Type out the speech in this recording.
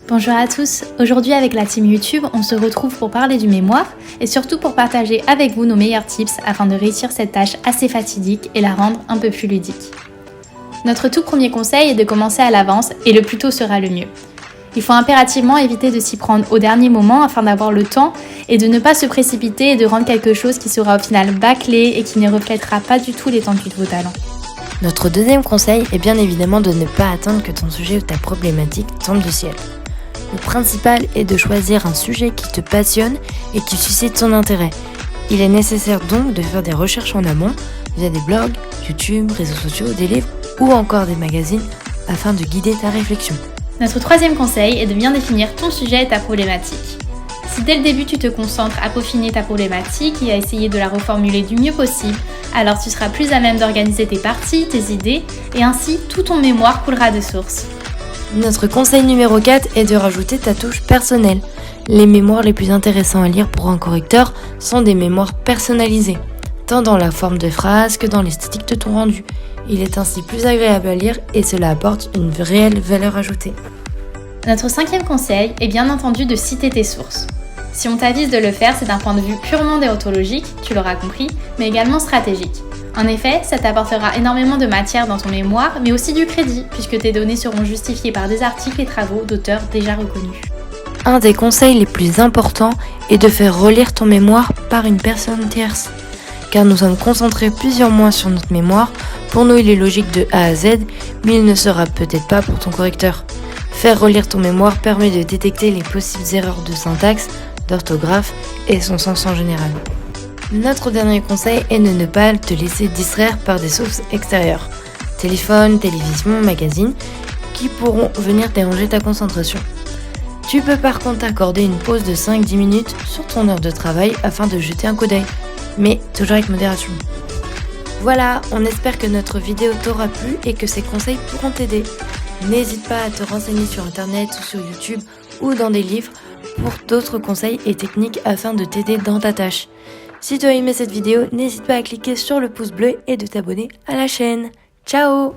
Bonjour à tous, aujourd'hui avec la team YouTube, on se retrouve pour parler du mémoire et surtout pour partager avec vous nos meilleurs tips afin de réussir cette tâche assez fatidique et la rendre un peu plus ludique. Notre tout premier conseil est de commencer à l'avance et le plus tôt sera le mieux. Il faut impérativement éviter de s'y prendre au dernier moment afin d'avoir le temps et de ne pas se précipiter et de rendre quelque chose qui sera au final bâclé et qui ne reflètera pas du tout l'étendue de vos talents. Notre deuxième conseil est bien évidemment de ne pas attendre que ton sujet ou ta problématique tombe du ciel. Le principal est de choisir un sujet qui te passionne et qui suscite ton intérêt. Il est nécessaire donc de faire des recherches en amont via des blogs, YouTube, réseaux sociaux, des livres ou encore des magazines afin de guider ta réflexion. Notre troisième conseil est de bien définir ton sujet et ta problématique. Si dès le début tu te concentres à peaufiner ta problématique et à essayer de la reformuler du mieux possible, alors tu seras plus à même d'organiser tes parties, tes idées et ainsi tout ton mémoire coulera de source. Notre conseil numéro 4 est de rajouter ta touche personnelle. Les mémoires les plus intéressants à lire pour un correcteur sont des mémoires personnalisées, tant dans la forme de phrases que dans l'esthétique de ton rendu. Il est ainsi plus agréable à lire et cela apporte une réelle valeur ajoutée. Notre cinquième conseil est bien entendu de citer tes sources. Si on t'avise de le faire, c'est d'un point de vue purement déontologique, tu l'auras compris, mais également stratégique. En effet, ça t'apportera énormément de matière dans ton mémoire, mais aussi du crédit, puisque tes données seront justifiées par des articles et travaux d'auteurs déjà reconnus. Un des conseils les plus importants est de faire relire ton mémoire par une personne tierce. Car nous sommes concentrés plusieurs mois sur notre mémoire, pour nous il est logique de A à Z, mais il ne sera peut-être pas pour ton correcteur. Faire relire ton mémoire permet de détecter les possibles erreurs de syntaxe, d'orthographe et son sens en général. Notre dernier conseil est de ne pas te laisser distraire par des sources extérieures, téléphone, télévision, magazine, qui pourront venir déranger ta concentration. Tu peux par contre accorder une pause de 5-10 minutes sur ton heure de travail afin de jeter un coup d'œil, mais toujours avec modération. Voilà, on espère que notre vidéo t'aura plu et que ces conseils pourront t'aider. N'hésite pas à te renseigner sur internet ou sur YouTube ou dans des livres pour d'autres conseils et techniques afin de t'aider dans ta tâche. Si tu as aimé cette vidéo, n'hésite pas à cliquer sur le pouce bleu et de t'abonner à la chaîne. Ciao!